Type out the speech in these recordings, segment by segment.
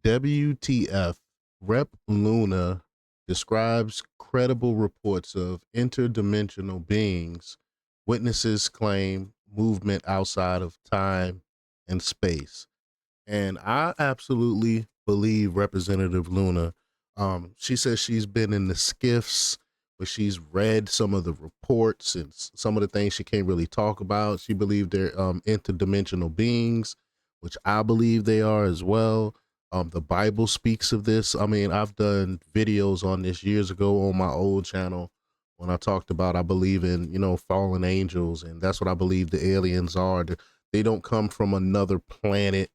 WTF, Rep Luna describes credible reports of interdimensional beings. Witnesses claim movement outside of time and space. And I absolutely believe Representative Luna. She says she's been in the skiffs, but she's read some of the reports and some of the things she can't really talk about. She believed they're interdimensional beings, which I believe they are as well. The Bible speaks of this. I mean, I've done videos on this years ago on my old channel when I talked about I believe in, fallen angels, and that's what I believe the aliens are. They don't come from another planet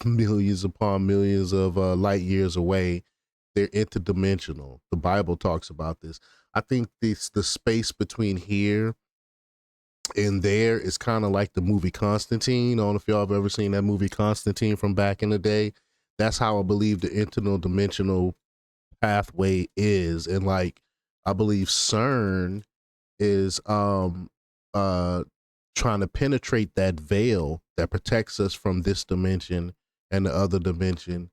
millions upon millions of light years away. They're interdimensional. The Bible talks about this. I think the space between here and there is kind of like the movie Constantine. I don't know if y'all have ever seen that movie Constantine from back in the day. That's how I believe the interdimensional pathway is. And like I believe CERN is uh trying to penetrate that veil that protects us from this dimension and the other dimension.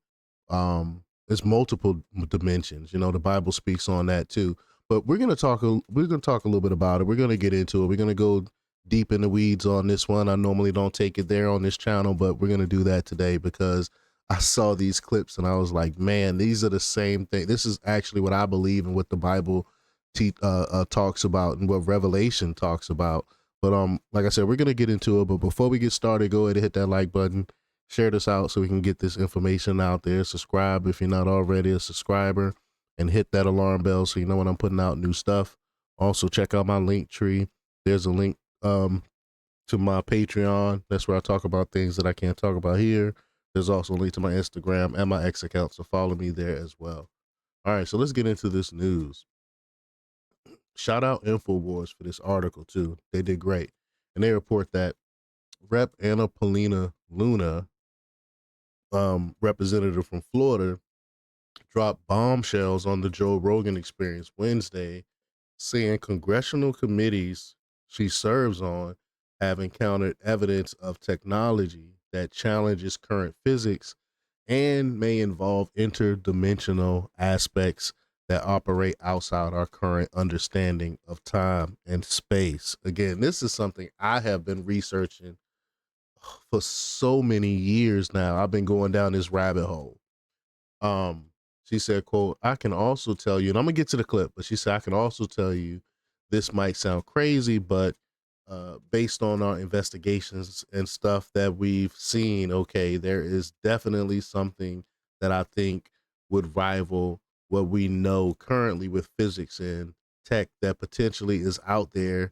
There's multiple dimensions. The Bible speaks on that too. But we're gonna talk a little bit about it. We're gonna get into it. We're gonna go deep in the weeds on this one. I normally don't take it there on this channel, but we're gonna do that today because I saw these clips and I was like, man, these are the same thing. This is actually what I believe and what the Bible talks about and what Revelation talks about. But like I said, we're gonna get into it. But before we get started, go ahead and hit that like button, share this out so we can get this information out there. Subscribe if you're not already a subscriber, and hit that alarm bell so you know when I'm putting out new stuff. Also, check out my link tree. There's a link to my Patreon. That's where I talk about things that I can't talk about here. There's also a link to my Instagram and my X account, so follow me there as well. All right, so let's get into this news. Shout out InfoWars for this article too. They did great. And they report that Rep Anna Paulina Luna, representative from Florida, dropped bombshells on the Joe Rogan Experience Wednesday, saying congressional committees she serves on have encountered evidence of technology that challenges current physics and may involve interdimensional aspects that operate outside our current understanding of time and space. Again, this is something I have been researching for so many years now. I've been going down this rabbit hole. Um, she said, quote, I can also tell you, and I'm gonna get to the clip, but she said, I can also tell you this might sound crazy, but based on our investigations and stuff that we've seen, okay, there is definitely something that I think would rival what we know currently with physics and tech that potentially is out there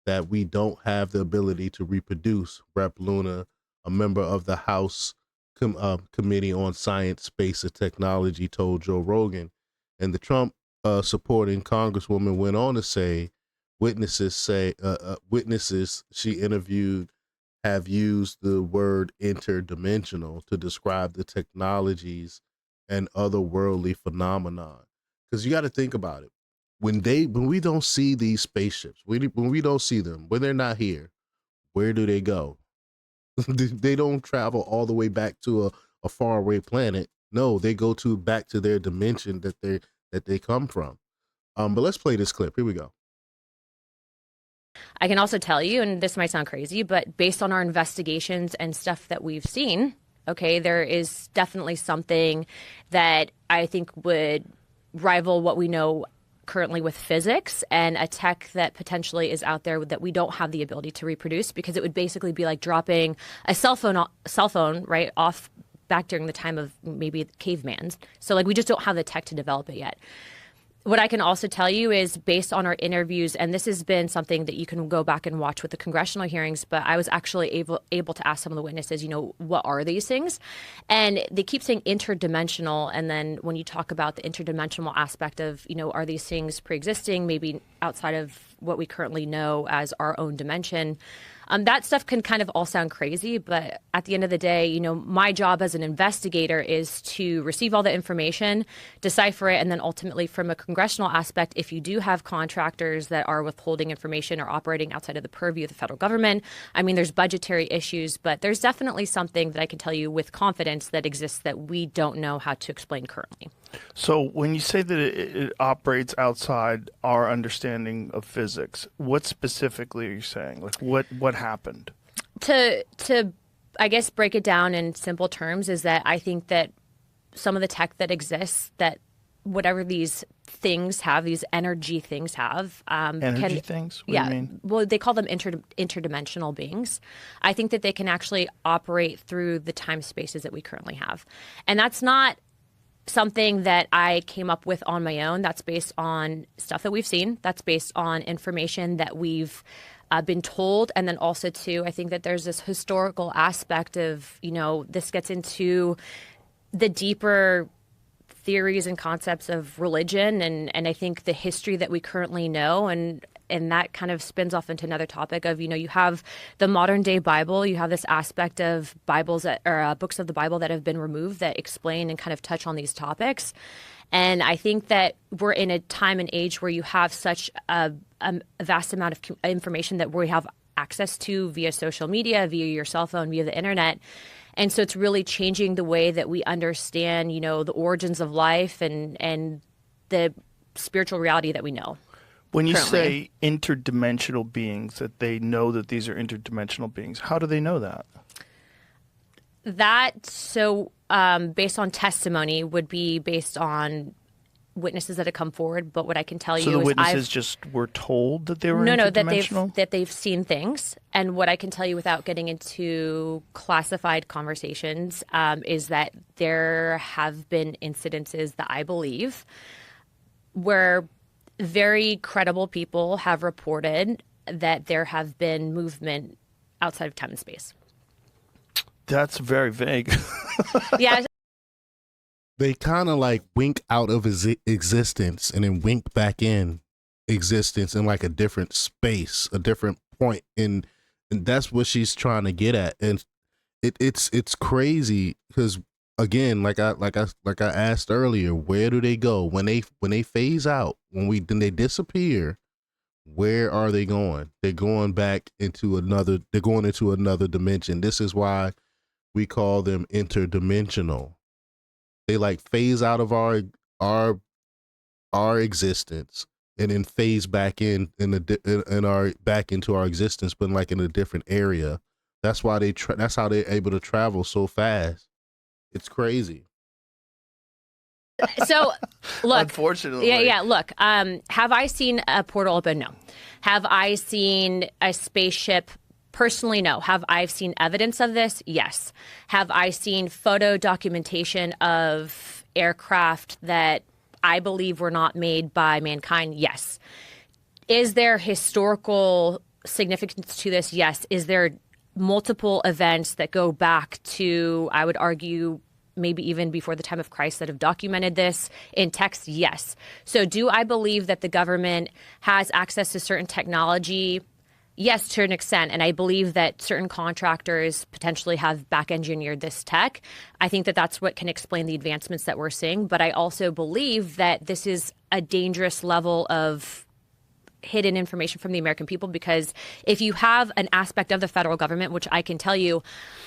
that we don't have the ability to reproduce. Rep Luna, a member of the House Committee on Science, Space, and Technology, told Joe Rogan. And the Trump supporting Congresswoman went on to say, witnesses she interviewed have used the word interdimensional to describe the technologies and otherworldly phenomenon. Because you got to think about it. When we don't see these spaceships, when we don't see them, when they're not here, where do they go? They don't travel all the way back to a faraway planet. No, they go to back to their dimension that they come from. But let's play this clip. Here we go. I can also tell you, and this might sound crazy, but based on our investigations and stuff that we've seen, okay, there is definitely something that I think would rival what we know currently with physics and a tech that potentially is out there that we don't have the ability to reproduce, because it would basically be like dropping a cell phone right off back during the time of maybe cavemans. So like we just don't have the tech to develop it yet. What I can also tell you is based on our interviews, and this has been something that you can go back and watch with the congressional hearings, but I was actually able to ask some of the witnesses, what are these things? And they keep saying interdimensional. And then when you talk about the interdimensional aspect of, are these things pre-existing, maybe outside of what we currently know as our own dimension? That stuff can kind of all sound crazy, but at the end of the day, my job as an investigator is to receive all the information, decipher it, and then ultimately, from a congressional aspect, if you do have contractors that are withholding information or operating outside of the purview of the federal government, I mean, there's budgetary issues, but there's definitely something that I can tell you with confidence that exists that we don't know how to explain currently. So when you say that it operates outside our understanding of physics, what specifically are you saying? Like what happened? To I guess break it down in simple terms is that I think that some of the tech that exists, that whatever these things have, these energy things have, Energy things? What do you mean? well, they call them interdimensional beings. I think that they can actually operate through the time spaces that we currently have, and that's not something that I came up with on my own. That's based on stuff that we've seen. That's based on information that we've been told. And then also, too, I think that there's this historical aspect of, this gets into the deeper theories and concepts of religion. And I think the history that we currently know. And that kind of spins off into another topic of, you have the modern day Bible. You have this aspect of Bibles or books of the Bible that have been removed that explain and kind of touch on these topics. And I think that we're in a time and age where you have such a vast amount of information that we have access to via social media, via your cell phone, via the internet. And so it's really changing the way that we understand, the origins of life and the spiritual reality that we know. When you currently. say interdimensional beings, that they know that these are interdimensional beings, how do they know that? Based on testimony would be based on witnesses that have come forward. But what I can tell you So the is witnesses just were told that they were no, interdimensional? that they've seen things. And what I can tell you without getting into classified conversations is that there have been incidences that I believe where very credible people have reported that there have been movement outside of time and space. That's very vague. Yeah. They kind of like wink out of existence and then wink back in existence in like a different space, a different point. And that's what she's trying to get at. And it's crazy because again, like I asked earlier, where do they go when they phase out, when they disappear? Where are they going? They're going back into another. They're going into another dimension. This is why we call them interdimensional. They like phase out of our existence and then phase back in our back into our existence, but like in a different area. That's why that's how they're able to travel so fast. It's crazy. So, look. Unfortunately. Yeah. Look, have I seen a portal open? No. Have I seen a spaceship? Personally, no. Have I seen evidence of this? Yes. Have I seen photo documentation of aircraft that I believe were not made by mankind? Yes. Is there historical significance to this? Yes. Is there multiple events that go back to, I would argue, maybe even before the time of Christ that have documented this in text? Yes. So do I believe that the government has access to certain technology? Yes, to an extent. And I believe that certain contractors potentially have back engineered this tech. I think that that's what can explain the advancements that we're seeing. But I also believe that this is a dangerous level of hidden information from the American people, because if you have an aspect of the federal government, which I can tell you,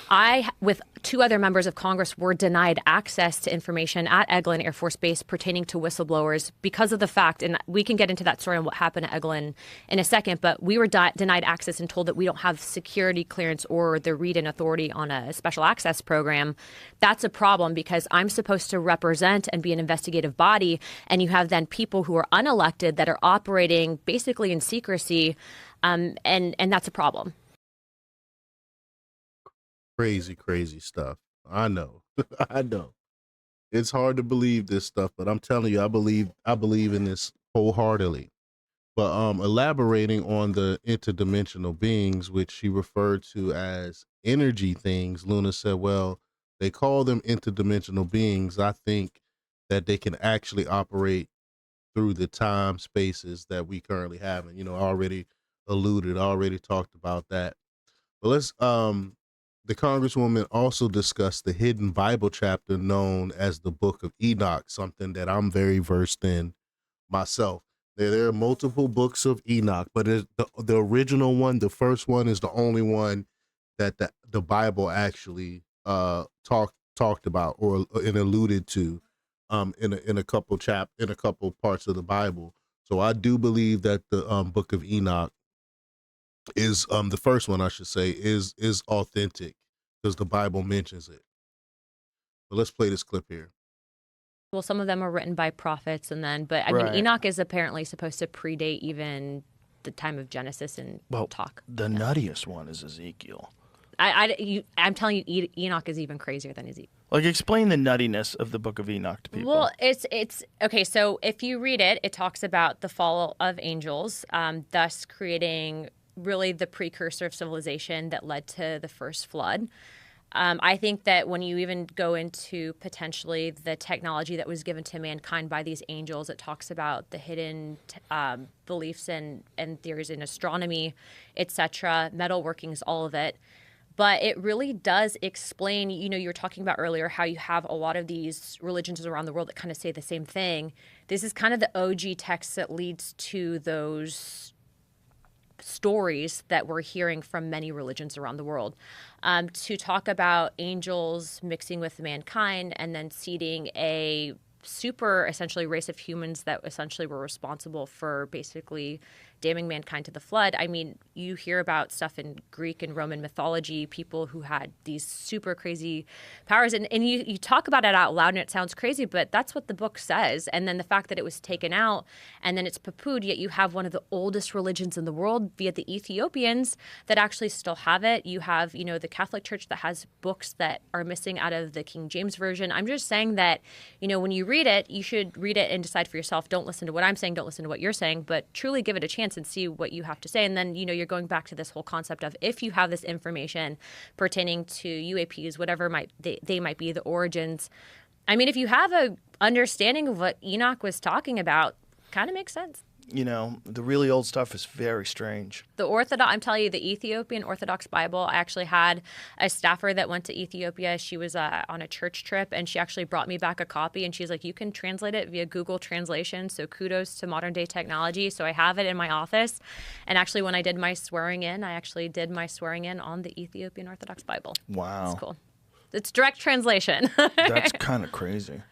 I, with two other members of Congress, were denied access to information at Eglin Air Force Base pertaining to whistleblowers because of the fact, and we can get into that story and what happened at Eglin in a second, but we were denied access and told that we don't have security clearance or the read-in authority on a special access program. That's a problem because I'm supposed to represent and be an investigative body, and you have then people who are unelected that are operating basically in secrecy, and that's a problem. Crazy stuff. I know. I know. It's hard to believe this stuff, but I'm telling you, I believe in this wholeheartedly. But elaborating on the interdimensional beings, which she referred to as energy things, Luna said, well, they call them interdimensional beings. I think that they can actually operate through the time spaces that we currently have. And, already talked about that. But let's the Congresswoman also discussed the hidden Bible chapter known as the Book of Enoch, something that I'm very versed in myself. There are multiple books of Enoch, but the original one, the first one, is the only one that the Bible actually talked about or and alluded to in a couple parts of the Bible. So I do believe that the Book of Enoch is the first one, I should say, is authentic because the Bible mentions it. But let's play this clip here. Well, some of them are written by prophets, but I mean, Right. Enoch is apparently supposed to predate even the time of Genesis and Well, talk. the nuttiest one is Ezekiel. I'm telling you, Enoch is even crazier than Ezekiel. Like, explain the nuttiness of the Book of Enoch to people. Well, it's okay. So if you read it, it talks about the fall of angels, thus creating really the precursor of civilization that led to the first flood. I think that when you even go into potentially the technology that was given to mankind by these angels, it talks about the hidden beliefs and theories in astronomy, etc., metalworkings, all of it. But it really does explain, you were talking about earlier how you have a lot of these religions around the world that kind of say the same thing. This is kind of the OG text that leads to those stories that we're hearing from many religions around the world. To talk about angels mixing with mankind and then seeding a super essentially race of humans that essentially were responsible for basically damning mankind to the flood. I mean, you hear about stuff in Greek and Roman mythology, people who had these super crazy powers. And you talk about it out loud and it sounds crazy, but that's what the book says. And then the fact that it was taken out and then it's poo-pooed, yet you have one of the oldest religions in the world via the Ethiopians that actually still have it. You have, the Catholic Church that has books that are missing out of the King James Version. I'm just saying that, when you read it, you should read it and decide for yourself. Don't listen to what I'm saying. Don't listen to what you're saying, but truly give it a chance and see what you have to say. And then, you're going back to this whole concept of if you have this information pertaining to UAPs, whatever they might be, the origins. I mean, if you have a understanding of what Enoch was talking about, kind of makes sense. The really old stuff is very strange. I'm telling you, the Ethiopian Orthodox Bible, I actually had a staffer that went to Ethiopia. She was on a church trip, and she actually brought me back a copy, and she's like, you can translate it via Google Translation, so kudos to modern day technology. So I have it in my office, and actually when I did my swearing in, I actually did my swearing in on the Ethiopian Orthodox Bible. Wow. It's cool. It's direct translation. That's kind of crazy.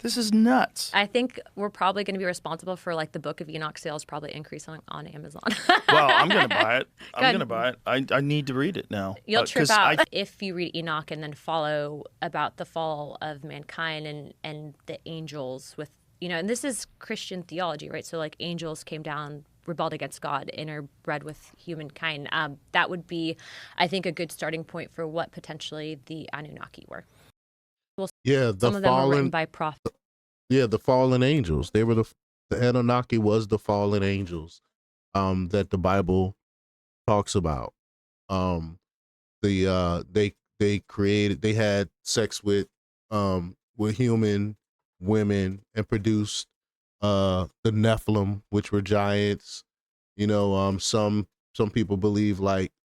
This is nuts. I think we're probably going to be responsible for the Book of Enoch sales probably increasing on Amazon. Well, I'm going to buy it. I'm going to buy it. I need to read it now. You'll trip out if you read Enoch and then follow about the fall of mankind and the angels with, and this is Christian theology, right? So angels came down, rebelled against God, interbred with humankind. That would be, I think, a good starting point for what potentially the Anunnaki were. Well, Yeah, some of them were written by prophets. Yeah, the fallen angels. They were the Anunnaki was the fallen angels that the Bible talks about. They had sex with human women and produced the Nephilim, which were giants. Some people believe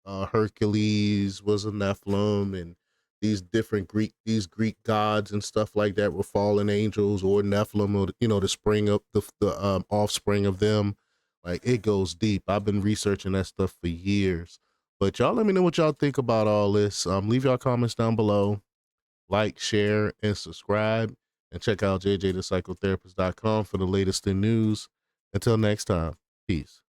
Hercules was a Nephilim, and these Greek gods and stuff like that were fallen angels or Nephilim, or the spring of the offspring of them. Like, it goes deep. I've been researching that stuff for years. But y'all let me know what y'all think about all this. Leave y'all comments down below. Like, share, and subscribe. And check out jjthepsychotherapist.com for the latest in news. Until next time, peace.